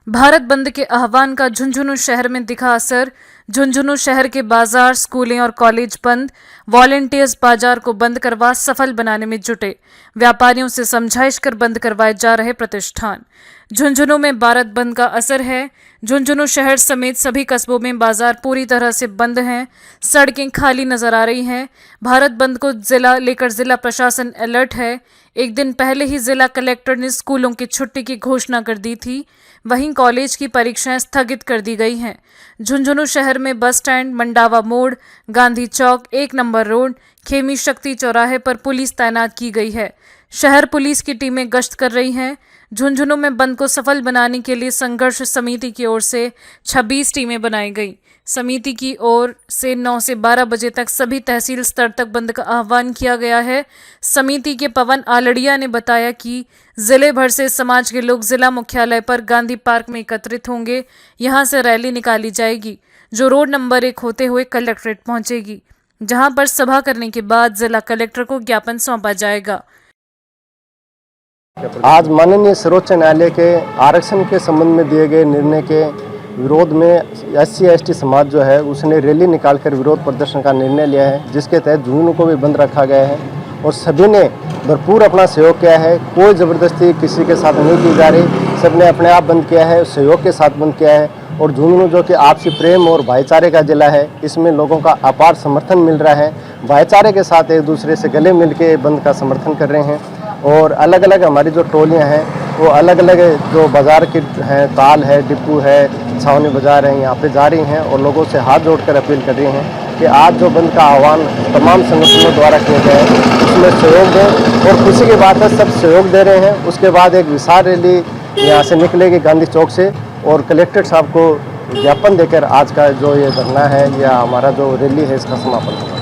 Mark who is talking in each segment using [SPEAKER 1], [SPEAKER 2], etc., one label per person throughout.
[SPEAKER 1] भारत बंद के आह्वान का झुंझुनू शहर में दिखा असर। झुंझुनू शहर के बाजार, स्कूलें और कॉलेज बंद। वॉलेंटियर्स बाजार को बंद करवा सफल बनाने में जुटे। व्यापारियों से समझाइश कर बंद करवाए जा रहे प्रतिष्ठान। झुंझुनू में भारत बंद का असर है। झुंझुनू शहर समेत सभी कस्बों में बाजार पूरी तरह से बंद हैं। सड़कें खाली नजर आ रही हैं। भारत बंद को लेकर जिला प्रशासन अलर्ट है। एक दिन पहले ही जिला कलेक्टर ने स्कूलों की छुट्टी की घोषणा कर दी थी। वहीं कॉलेज की परीक्षाएं स्थगित कर दी गई हैं। झुंझुनू शहर में बस स्टैंड, मंडावा मोड़, गांधी चौक, 1 नंबर रोड, खेमी शक्ति चौराहे पर पुलिस तैनात की गई है। शहर पुलिस की टीमें गश्त कर रही हैं। झुंझुनू में बंद को सफल बनाने के लिए संघर्ष समिति की ओर से 26 टीमें बनाई गई। समिति की ओर से 9 से 12 बजे तक सभी तहसील स्तर तक बंद का आह्वान किया गया है। समिति के पवन आलड़िया ने बताया कि जिले भर से समाज के लोग जिला मुख्यालय पर गांधी पार्क में एकत्रित होंगे। यहां से रैली निकाली जाएगी जो रोड नंबर 1 होते हुए कलेक्ट्रेट पहुंचेगी, जहां पर सभा करने के बाद जिला कलेक्टर को ज्ञापन सौंपा जाएगा।
[SPEAKER 2] आज माननीय सर्वोच्च न्यायालय के आरक्षण के संबंध में दिए गए निर्णय के विरोध में SC/ST समाज जो है उसने रैली निकालकर विरोध प्रदर्शन का निर्णय लिया है, जिसके तहत झुंझुनू को भी बंद रखा गया है और सभी ने भरपूर अपना सहयोग किया है। कोई ज़बरदस्ती किसी के साथ नहीं की जा रही, सबने अपने आप बंद किया है, सहयोग के साथ बंद किया है। और झुंझुनू जो कि आपसी प्रेम और भाईचारे का जिला है, इसमें लोगों का अपार समर्थन मिल रहा है। भाईचारे के साथ एक दूसरे से गले मिल के बंद का समर्थन कर रहे हैं। और अलग अलग हमारी जो टोलियां हैं वो अलग अलग जो बाज़ार के हैं, ताल है, डिपू है, छावनी बाज़ार है, यहाँ पे जा रही हैं और लोगों से हाथ जोड़कर अपील कर रही हैं कि आज जो बंद का आह्वान तमाम संगठनों द्वारा किया गया है उसमें सहयोग दें। और खुशी की बात है सब सहयोग दे रहे हैं। उसके बाद एक विशाल रैली यहाँ से निकलेगी गांधी चौक से और कलेक्टर साहब को ज्ञापन देकर आज का जो ये धरना है या हमारा जो रैली है इसका समापन होगा।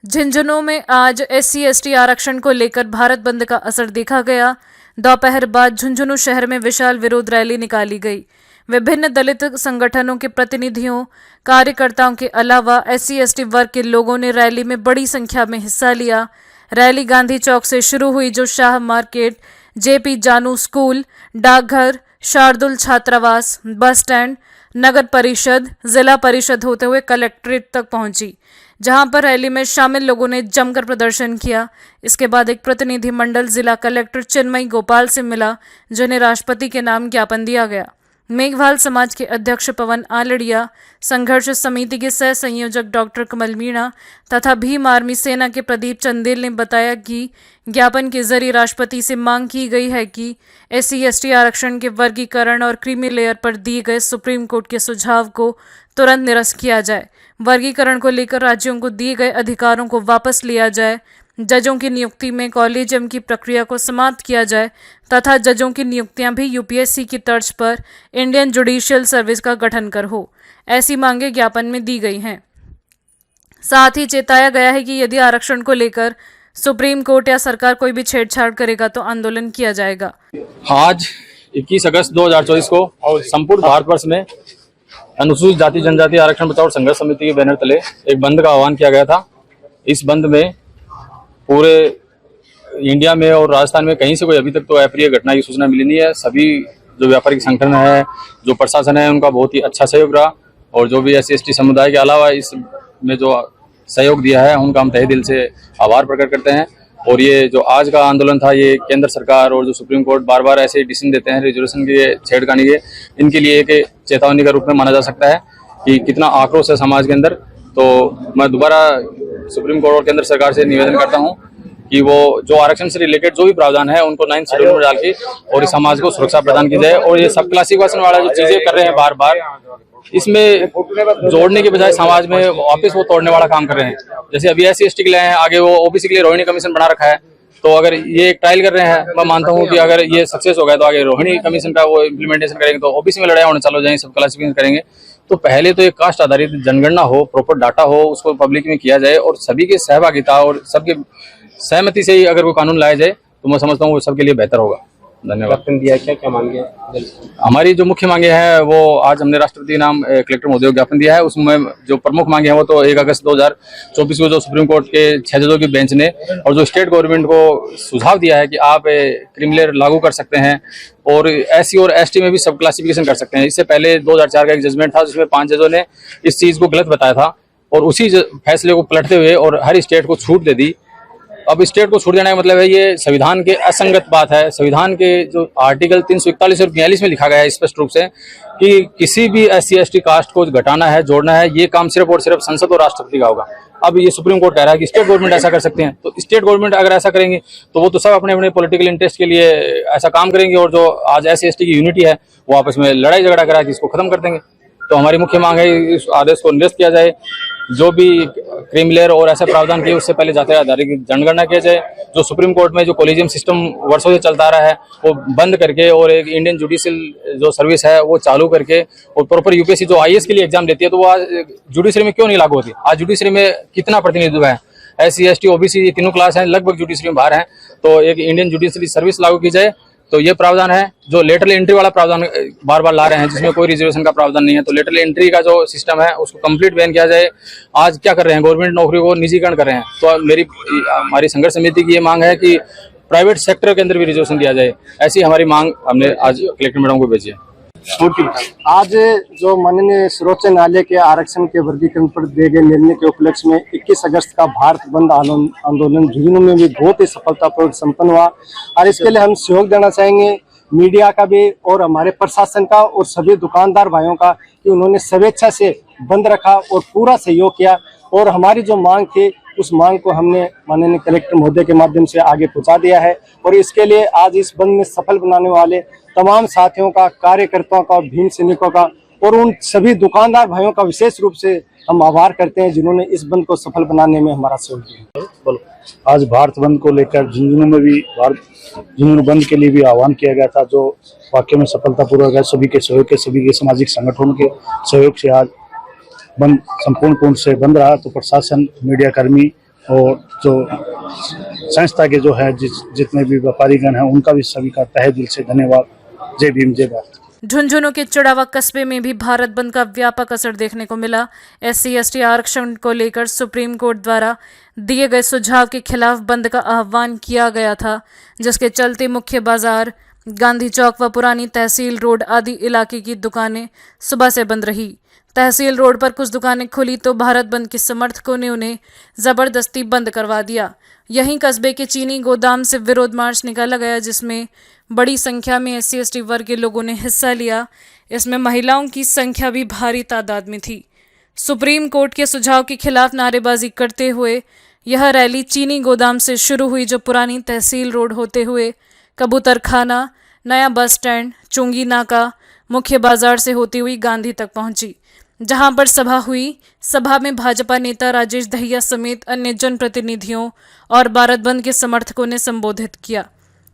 [SPEAKER 1] झुंझुनू में आज SC/ST आरक्षण को लेकर भारत बंद का असर देखा गया। दोपहर बाद झुंझुनू शहर में विशाल विरोध रैली निकाली गई। विभिन्न दलित संगठनों के प्रतिनिधियों, कार्यकर्ताओं के अलावा SC/ST वर्ग के लोगों ने रैली में बड़ी संख्या में हिस्सा लिया। रैली गांधी चौक से शुरू हुई जो शाह मार्केट, JP जानू स्कूल, डाकघर, शार्दुल छात्रावास, बस स्टैंड, नगर परिषद, जिला परिषद होते हुए कलेक्ट्रेट तक पहुंची, जहां पर रैली में शामिल लोगों ने जमकर प्रदर्शन किया। इसके बाद एक प्रतिनिधिमंडल जिला कलेक्टर चिन्मयी गोपाल से मिला, जिन्हें राष्ट्रपति के नाम ज्ञापन दिया गया। मेघवाल समाज के अध्यक्ष पवन आलड़िया, संघर्ष समिति के सह संयोजक डॉक्टर कमल मीणा तथा भीम आर्मी सेना के प्रदीप चंदेल ने बताया कि ज्ञापन के जरिए राष्ट्रपति से मांग की गई है कि SC/ST आरक्षण के वर्गीकरण और क्रीमी लेयर पर दिए गए सुप्रीम कोर्ट के सुझाव को तुरंत निरस्त किया जाए। वर्गीकरण को लेकर राज्यों को दिए गए अधिकारों को वापस लिया जाए। जजों की नियुक्ति में कॉलेजियम की प्रक्रिया को समाप्त किया जाए तथा जजों की नियुक्तियां भी UPSC की तर्ज पर इंडियन जुडिशियल सर्विस का गठन कर हो। ऐसी मांगे ज्ञापन में दी गई हैं। साथ ही चेताया गया है कि यदि आरक्षण को लेकर सुप्रीम कोर्ट या सरकार कोई भी छेड़छाड़ करेगा तो आंदोलन किया जाएगा।
[SPEAKER 3] आज 21 अगस्त 2024 को संपूर्ण भारतवर्ष में अनुसूचित जाति जनजाति आरक्षण बचाओ और संघर्ष समिति के बैनर तले एक बंद का आह्वान किया गया था। इस बंद में पूरे इंडिया में और राजस्थान में कहीं से कोई अभी तक तो अप्रिय घटना की सूचना मिली नहीं है। सभी जो व्यापारिक संगठन है, जो प्रशासन है, उनका बहुत ही अच्छा सहयोग रहा और जो भी SC/ST समुदाय के अलावा इसमें जो सहयोग दिया है उनका हम तहे दिल से आभार प्रकट करते हैं। और ये जो आज का आंदोलन था, ये केंद्र सरकार और जो सुप्रीम कोर्ट बार बार ऐसे डिसीजन देते हैं रिजर्वेशन के छेड़खानी के, इनके लिए एक चेतावनी का रूप में माना जा सकता है कि कितना आक्रोश है समाज के अंदर। तो मैं दोबारा सुप्रीम कोर्ट और केंद्र सरकार से निवेदन करता हूं कि वो जो आरक्षण से रिलेटेड जो भी प्रावधान है उनको 9th शेड्यूल में डाल के और इस समाज को सुरक्षा प्रदान की जाए। और ये सब क्लासिफिकेशन वाला जो चीजें कर रहे हैं बार बार, इसमें जोड़ने के बजाय समाज में वापस वो तोड़ने वाला काम कर रहे हैं। जैसे अभी SC/ST के लिए हैं, आगे वो OBC के लिए रोहिणी कमीशन बना रखा है। तो अगर ये एक ट्रायल कर रहे हैं, मैं मानता हूँ कि अगर ये सक्सेस हो गया तो आगे रोहिणी कमीशन का वो इम्प्लीमेंटेशन करेंगे तो OBC में लड़ाई होने चालू हो जाएंगे, सब क्लासिफिकेशन करेंगे। तो पहले तो एक कास्ट आधारित जनगणना हो, प्रॉपर डाटा हो, उसको पब्लिक में किया जाए और सभी की सहभागिता और सबके सहमति से ही अगर वो कानून लाया जाए तो मैं समझता हूँ वो सबके लिए बेहतर होगा। धन्यवाद।
[SPEAKER 4] ज्ञापन दिया, क्या क्या मांगे?
[SPEAKER 3] हमारी जो मुख्य मांगे हैं वो आज हमने राष्ट्रपति नाम कलेक्टर महोदय को ज्ञापन दिया है। उसमें जो प्रमुख मांगे हैं वो तो 1 अगस्त 2024 को जो सुप्रीम कोर्ट के 6 जजों की बेंच ने और जो स्टेट गवर्नमेंट को सुझाव दिया है कि आप क्रिमिनल लागू कर सकते हैं और SC और ST में भी सब क्लासिफिकेशन कर सकते हैं। इससे पहले 2004 का एक जजमेंट था जिसमें 5 जजों ने इस चीज को गलत बताया था और उसी फैसले को पलटते हुए और हर स्टेट को छूट दे दी। अब स्टेट को छूट देने का मतलब है ये संविधान के असंगत बात है। संविधान के जो आर्टिकल 341 और 42 में लिखा गया है स्पष्ट रूप से कि किसी भी SC ST कास्ट को घटाना है, जोड़ना है, ये काम सिर्फ और सिर्फ संसद और राष्ट्रपति का होगा। अब ये सुप्रीम कोर्ट कह रहा है कि स्टेट गवर्नमेंट ऐसा कर सकते हैं, तो स्टेट गवर्नमेंट अगर ऐसा करेंगे तो वो तो सब अपने अपने पॉलिटिकल इंटरेस्ट के लिए ऐसा काम करेंगे और जो आज SC ST की यूनिटी है वो आपस में लड़ाई झगड़ा करा के इसको खत्म कर देंगे। तो हमारी मुख्य मांग है इस आदेश को निरस्त किया जाए, जो भी क्रिमिनल और ऐसा प्रावधान किए उससे पहले जाति आधार की जनगणना किया जाए। जो सुप्रीम कोर्ट में जो कॉलेजियम सिस्टम वर्षों से चलता रहा है वो बंद करके और एक इंडियन जुडिशियल जो सर्विस है वो चालू करके और प्रॉपर UPSC जो IAS के लिए एग्जाम देती है तो वो आज जुडिशरी में क्यों नहीं लागू होती? आज जुडिशरी में कितना प्रतिनिधित्व है? SC ST OBC ये तीनों क्लास हैं, लगभग जुडिशरी में बाहर हैं। तो एक इंडियन जुडिशरी सर्विस लागू की जाए। तो ये प्रावधान है जो लेटरल एंट्री वाला प्रावधान बार बार ला रहे हैं जिसमें कोई रिजर्वेशन का प्रावधान नहीं है, तो लेटरल एंट्री का जो सिस्टम है उसको कंप्लीट बैन किया जाए। आज क्या कर रहे हैं, गवर्नमेंट नौकरी को निजीकरण कर रहे हैं। तो हमारी संघर्ष समिति की ये मांग है कि प्राइवेट सेक्टर के अंदर भी रिजर्वेशन दिया जाए। ऐसी हमारी मांग हमने आज कलेक्टर मैडम को भेजी है।
[SPEAKER 2] आज जो माननीय सर्वोच्च न्यायालय के आरक्षण के वर्गीकरण पर दिए गए निर्णय के उपलक्ष्य में 21 अगस्त का भारत बंद आंदोलन झुंझुनू में भी बहुत ही सफलतापूर्वक संपन्न हुआ और इसके लिए हम सहयोग देना चाहेंगे मीडिया का भी और हमारे प्रशासन का और सभी दुकानदार भाइयों का कि उन्होंने स्वेच्छा से बंद रखा और पूरा सहयोग किया और हमारी जो मांग थी उस मांग को हमने माननीय कलेक्टर महोदय के माध्यम से आगे पहुंचा दिया है और इसके लिए आज इस बंद में सफल बनाने वाले तमाम साथियों का, कार्यकर्ताओं का, भीम सैनिकों का और उन सभी दुकानदार भाइयों का विशेष रूप से हम आभार करते हैं जिन्होंने इस बंद को सफल बनाने में हमारा सहयोग दिया।
[SPEAKER 5] आज भारत बंद को लेकर झुंझुनू में भी झुंझुनू बंद के लिए भी आह्वान किया गया था, जो वाकई में सफलतापूर्वक है। सभी के सहयोग के, सभी के सामाजिक संगठनों के सहयोग से आज बंद संपूर्ण से बंद रहा। तो प्रशासन, मीडिया कर्मी और जो संस्था के जो है जितने भी व्यापारीगण हैं उनका भी सभी का तहे दिल से धन्यवाद। जय भीम, जय भारत।
[SPEAKER 1] झुंझुनू के चुड़ावा कस्बे में भी भारत बंद का व्यापक असर देखने को मिला। SC ST आरक्षण को लेकर सुप्रीम कोर्ट द्वारा दिए गए सुझाव के खिलाफ बंद का आह्वान किया गया था, जिसके चलते मुख्य बाजार, गांधी चौक व पुरानी तहसील रोड आदि इलाके की दुकानें सुबह से बंद रही। तहसील रोड पर कुछ दुकानें खुली तो भारत बंद के समर्थकों ने उन्हें जबरदस्ती बंद करवा दिया। यहीं कस्बे के चीनी गोदाम से विरोध मार्च निकाला गया, जिसमें बड़ी संख्या में SC ST वर्ग के लोगों ने हिस्सा लिया। इसमें महिलाओं की संख्या भी भारी तादाद में थी। सुप्रीम कोर्ट के सुझाव के खिलाफ नारेबाजी करते हुए यह रैली चीनी गोदाम से शुरू हुई, जो पुरानी तहसील रोड होते हुए कबूतर खाना, नया बस स्टैंड, चुंगी नाका, मुख्य बाजार से होती हुई गांधी तक पहुंची, जहां पर सभा हुई। सभा में भाजपा नेता राजेश दहिया समेत अन्य जनप्रतिनिधियों और भारत बंद के समर्थकों ने संबोधित किया।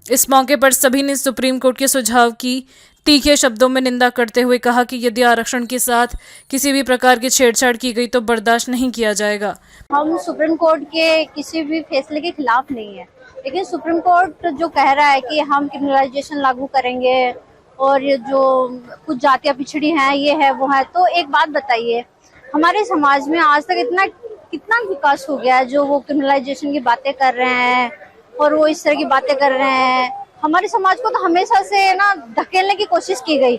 [SPEAKER 1] इस मौके पर सभी ने सुप्रीम कोर्ट के सुझाव की तीखे शब्दों में निंदा करते हुए कहा कि यदि आरक्षण के साथ किसी भी प्रकार की छेड़छाड़ की गई तो बर्दाश्त नहीं किया जाएगा।
[SPEAKER 6] हम सुप्रीम कोर्ट के किसी भी फैसले के खिलाफ नहीं है, लेकिन सुप्रीम कोर्ट जो कह रहा है कि हम क्रिमिनलाइजेशन लागू करेंगे और ये जो कुछ जातियां पिछड़ी हैं, ये है वो है, तो एक बात बताइए, हमारे समाज में आज तक कितना विकास हो गया है जो वो क्रिमिनलाइजेशन की बातें कर रहे हैं और वो इस तरह की बातें कर रहे हैं। हमारे समाज को तो हमेशा से ना धकेलने की कोशिश की गई,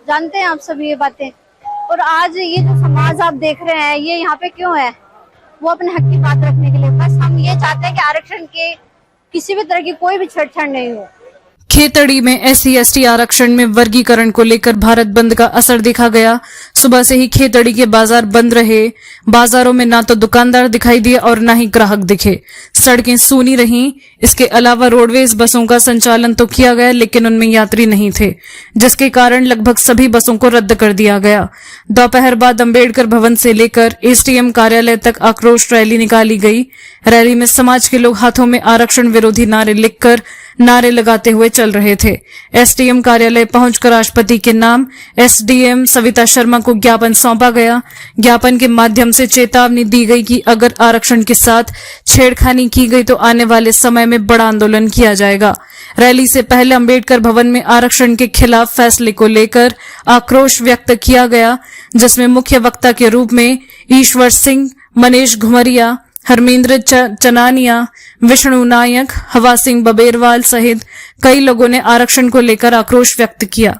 [SPEAKER 6] जानते हैं आप सभी ये बातें। और आज ये जो समाज आप देख रहे हैं ये यहाँ पे क्यों है, वो अपने हक की बात रखने के लिए। बस हम ये चाहते हैं कि आरक्षण के किसी भी तरह की कोई भी छेड़छाड़ नहीं हो।
[SPEAKER 1] खेतड़ी में SC ST आरक्षण में वर्गीकरण को लेकर भारत बंद का असर देखा गया। सुबह से ही खेतड़ी के बाजार बंद रहे। बाजारों में ना तो दुकानदार दिखाई दिए और ना ही ग्राहक दिखे। सड़कें सूनी रहीं। इसके अलावा रोडवेज बसों का संचालन तो किया गया, लेकिन उनमें यात्री नहीं थे, जिसके कारण लगभग सभी बसों को रद्द कर दिया गया। दोपहर बाद अंबेडकर भवन से लेकर STM कार्यालय तक आक्रोश रैली निकाली गई। रैली में समाज के लोग हाथों में आरक्षण विरोधी नारे लिखकर नारे लगाते हुए चल रहे थे। एसडीएम कार्यालय पहुंचकर राष्ट्रपति के नाम एसडीएम सविता शर्मा को ज्ञापन सौंपा गया। ज्ञापन के माध्यम से चेतावनी दी गई कि अगर आरक्षण के साथ छेड़खानी की गई तो आने वाले समय में बड़ा आंदोलन किया जाएगा। रैली से पहले अंबेडकर भवन में आरक्षण के खिलाफ फैसले को लेकर आक्रोश व्यक्त किया गया, जिसमें मुख्य वक्ता के रूप में ईश्वर सिंह, मनीष घुमरिया, हरमेंद्र चनानिया, विष्णु नायक, हवा सिंह बबेरवाल सहित कई लोगों ने आरक्षण को लेकर आक्रोश व्यक्त किया।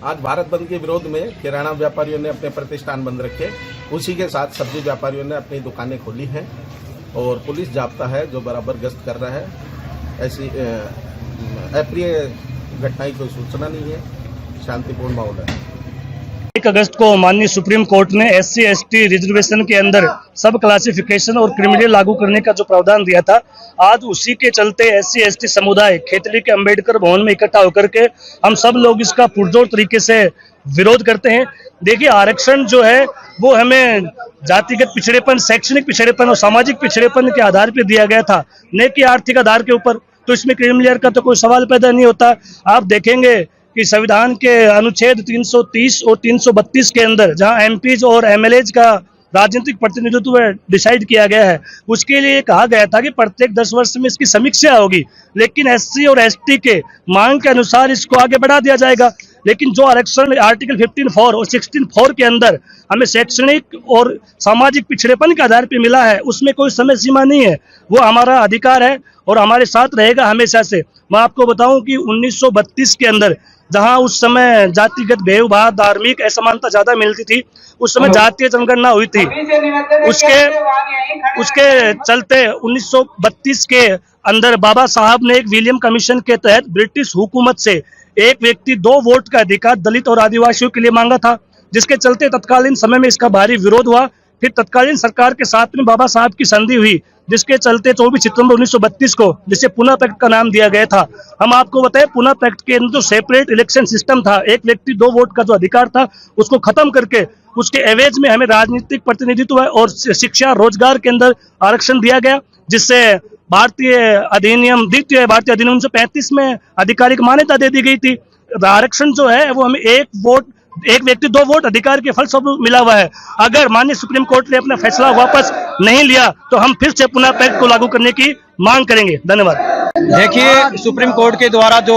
[SPEAKER 4] आज भारत बंद के विरोध में किराना व्यापारियों ने अपने प्रतिष्ठान बंद रखे, उसी के साथ सब्जी व्यापारियों ने अपनी दुकानें खोली हैं और पुलिस जाब्ता है जो बराबर गश्त कर रहा है। ऐसी अप्रिय घटना की कोई सूचना नहीं है, शांतिपूर्ण माहौल है।
[SPEAKER 5] 1 अगस्त को माननीय सुप्रीम कोर्ट ने SC/ST रिजर्वेशन के अंदर सब क्लासिफिकेशन और क्रिमिनल लागू करने का जो प्रावधान दिया था, आज उसी के चलते SC/ST समुदाय खेतड़ी के अंबेडकर भवन में इकट्ठा होकर के हम सब लोग इसका पुरजोर तरीके से विरोध करते हैं। देखिए, आरक्षण जो है वो हमें जातिगत पिछड़ेपन, शैक्षणिक पिछड़ेपन और सामाजिक पिछड़ेपन के आधार पर दिया गया था, न कि आर्थिक आधार के ऊपर। तो इसमें क्रिमिनल का तो कोई सवाल पैदा नहीं होता। आप देखेंगे कि संविधान के अनुच्छेद 330 और 332 के अंदर जहां एमपीज और एमएलएज का राजनीतिक प्रतिनिधित्व डिसाइड किया गया है, उसके लिए कहा गया था कि प्रत्येक 10 वर्ष में इसकी समीक्षा होगी, लेकिन SC और ST के मांग के अनुसार इसको आगे बढ़ा दिया जाएगा। लेकिन जो आरक्षण आर्टिकल 15(4) और 16(4) के अंदर हमें शैक्षणिक और सामाजिक पिछड़ेपन के आधार पर मिला है, उसमें कोई समय सीमा नहीं है। वो हमारा अधिकार है और हमारे साथ रहेगा हमेशा से। मैं आपको बताऊं कि 1932 के अंदर जहां उस समय जातिगत भेदभाव, धार्मिक असमानता ज्यादा मिलती थी, उस समय जातीय जनगणना हुई थी। उसके चलते 1932 के अंदर बाबा साहब ने एक विलियम कमीशन के तहत ब्रिटिश हुकूमत से एक व्यक्ति 2 वोट का अधिकार दलित और आदिवासियों के लिए मांगा था, जिसके चलते तत्कालीन समय में इसका भारी विरोध हुआ। फिर तत्कालीन सरकार के साथ में बाबा साहब की संधि हुई, जिसके चलते 24 सितंबर 1932 को जिसे पुनः पैक्ट का नाम दिया गया था। हम आपको बताएं, पुनः पैक्ट के अंदर जो सेपरेट इलेक्शन सिस्टम था, एक व्यक्ति 2 वोट का जो अधिकार था, उसको खत्म करके उसके एवज में हमें राजनीतिक प्रतिनिधित्व और शिक्षा, रोजगार के अंदर आरक्षण दिया गया, जिससे द्वितीय भारतीय अधिनियम 1935 में आधिकारिक मान्यता दे दी गई थी। आरक्षण जो है वो हमें एक व्यक्ति 2 वोट अधिकार के फलस्वरूप मिला हुआ है। अगर माननीय सुप्रीम कोर्ट ने अपना फैसला वापस नहीं लिया तो हम फिर से पुनः पैक्ट को लागू करने की मांग करेंगे। धन्यवाद।
[SPEAKER 7] देखिए, सुप्रीम कोर्ट के द्वारा जो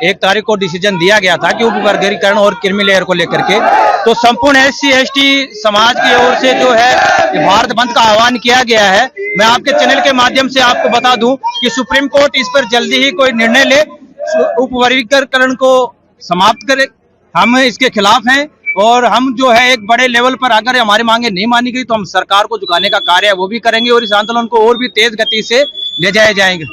[SPEAKER 7] 1 तारीख को डिसीजन दिया गया था कि उपवर्गीकरण और क्रीमी लेयर को लेकर के, तो संपूर्ण SC/ST समाज की ओर से जो है भारत बंद का आह्वान किया गया है। मैं आपके चैनल के माध्यम से आपको बता दूं कि सुप्रीम कोर्ट इस पर जल्दी ही कोई निर्णय ले, उपवर्गीकरण को समाप्त करे। हम इसके खिलाफ हैं और हम जो है एक बड़े लेवल पर अगर हमारी मांगे नहीं मानी गई तो हम सरकार को झुकाने का कार्य है वो भी करेंगे और इस आंदोलन को और भी तेज गति से ले जाए जाएंगे।